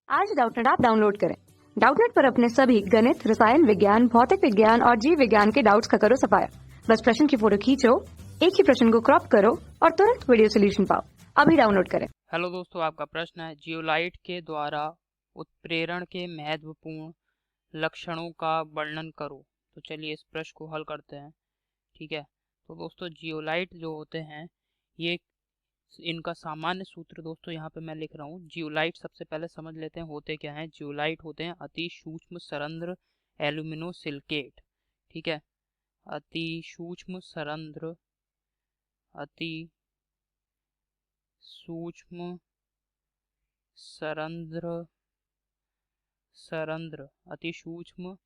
आज Doubtnut app download करें। Doubtnut पर अपने सभी गणित, रसायन विज्ञान, भौतिक विज्ञान और जीव विज्ञान के डाउट्स का करो सफाया। बस प्रश्न की फोटो खींचो, एक ही प्रश्न को क्रॉप करो और तुरंत वीडियो सोल्यूशन पाओ। अभी डाउनलोड करें। हेलो दोस्तों, आपका प्रश्न है जियोलाइट के द्वारा उत्प्रेरण के महत्वपूर्ण लक्षणों का वर्णन करो। तो चलिए इस प्रश्न को हल करते हैं। ठीक है, तो दोस्तों जियोलाइट जो होते हैं ये इनका सामान्य सूत्र दोस्तों यहाँ पे मैं लिख रहा हूँ। जियोलाइट सबसे पहले समझ लेते हैं होते क्या हैं। जियोलाइट होते हैं अति सूक्ष्म सरंध्र एल्यूमिनोसिलिकेट। ठीक है, अति सूक्ष्म सरंध्र अति सूक्ष्म सरंध्र अति सूक्ष्म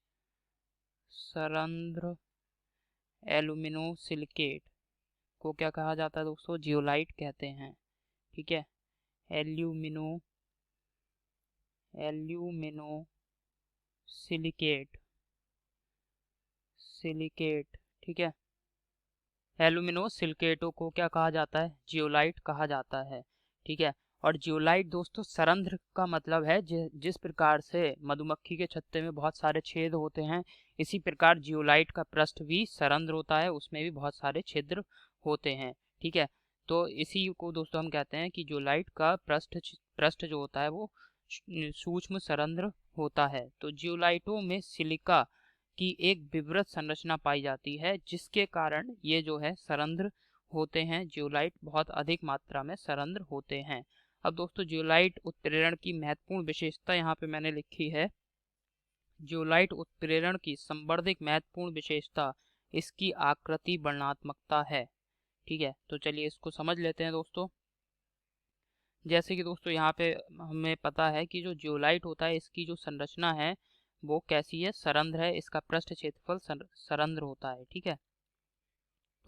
सरंध्र एल्यूमिनोसिलिकेट को क्या कहा जाता है दोस्तों? जियोलाइट कहते हैं। ठीक है, एल्यूमिनोसिलिकेट ठीक है, एल्यूमिनोसिलिकेटों को क्या कहा जाता है? जियोलाइट कहा जाता है। ठीक है, और जियोलाइट दोस्तों सरंध्र का मतलब है जिस प्रकार से मधुमक्खी के छत्ते में बहुत सारे छेद होते हैं, इसी प्रकार जियोलाइट का पृष्ठ भी सरंध्र होता है, उसमें भी बहुत सारे छिद्र होते हैं। ठीक है, तो इसी को दोस्तों हम कहते हैं कि जियोलाइट का पृष्ठ जो होता है वो सूक्ष्म सरंध्र होता है। तो जियोलाइटों में सिलिका की एक विवृत संरचना पाई जाती है, जिसके कारण ये जो है सरंध्र होते हैं। जियोलाइट बहुत अधिक मात्रा में सरंध्र होते हैं। अब दोस्तों जियोलाइट उत्प्रेरण की महत्वपूर्ण विशेषता यहाँ पे मैंने लिखी है। जियोलाइट उत्प्रेरण की संवर्धित महत्वपूर्ण विशेषता इसकी आकृति वर्णनात्मकता है। ठीक है, तो चलिए इसको समझ लेते हैं दोस्तों। जैसे कि दोस्तों यहाँ पे हमें पता है कि जो जियोलाइट होता है इसकी जो संरचना है वो कैसी है? सरंध्र है। इसका पृष्ठ क्षेत्रफल सरंध्र होता है। ठीक है,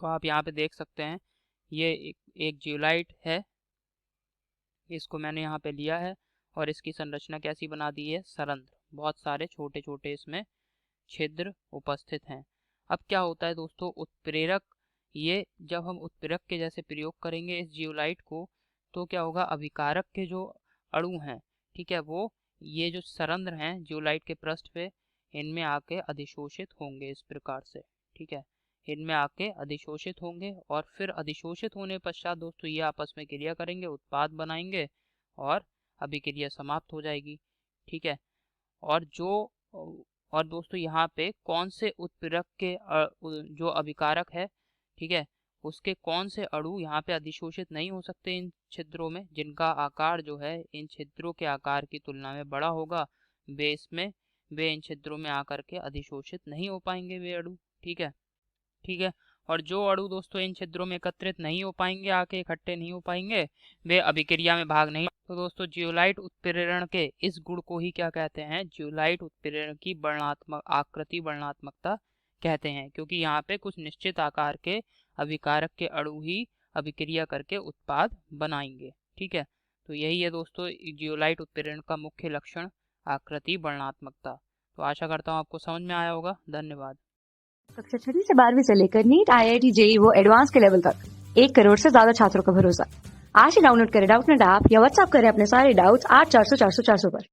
तो आप यहाँ पे देख सकते हैं ये एक जियोलाइट है, इसको मैंने यहाँ पे लिया है और इसकी संरचना कैसी बना दी है? सरंध्र। बहुत सारे छोटे छोटे इसमें छिद्र उपस्थित हैं। अब क्या होता है दोस्तों, उत्प्रेरक, ये जब हम उत्प्रेरक के जैसे प्रयोग करेंगे इस जियोलाइट को तो क्या होगा? अभिकारक के जो अणु हैं, ठीक है, वो ये जो सरंध्र हैं जियोलाइट के पृष्ठ पे, इनमें आके अधिशोषित होंगे इस प्रकार से। ठीक है, इनमें आके अधिशोषित होंगे और फिर अधिशोषित होने पश्चात दोस्तों ये आपस में क्रिया करेंगे, उत्पाद बनाएंगे और अभिक्रिया समाप्त हो जाएगी। ठीक है, और दोस्तों यहाँ पे कौन से उत्प्रेरक के जो अभिकारक है, ठीक है, उसके कौन से अणु यहाँ पे अधिशोषित नहीं हो सकते इन छिद्रों में, जिनका आकार जो है इन छिद्रों के आकार की तुलना में बड़ा होगा, वे इन छिद्रों में आकर के अधिशोषित नहीं हो पाएंगे वे अणु। ठीक है, और जो अणु दोस्तों इन छिद्रों में एकत्रित नहीं हो पाएंगे, आके इकट्ठे नहीं हो पाएंगे, वे अभिक्रिया में भाग नहीं। तो दोस्तों जियोलाइट उत्प्रेरण के इस गुण को ही क्या कहते हैं? जियोलाइट उत्प्रेरण की आकृति वर्णनात्मकता कहते हैं, क्योंकि यहाँ पे कुछ निश्चित आकार के अभिकारक के अणु ही अभिक्रिया करके उत्पाद बनाएंगे। ठीक है, तो यही है दोस्तों जियोलाइट उत्प्रेरण का मुख्य लक्षण, आकृति वर्णनात्मकता। तो आशा करता हूँ आपको समझ में आया होगा। धन्यवाद। कक्षा 6 से 12वीं से लेकर नीट, IIT, JEE वो एडवांस के लेवल तक 1 करोड़ से ज्यादा छात्रों का भरोसा। आज ही डाउनलोड करें डाउटनेट ऐप या व्हाट्सएप करें अपने सारे डाउट्स 8400 400 400 पर।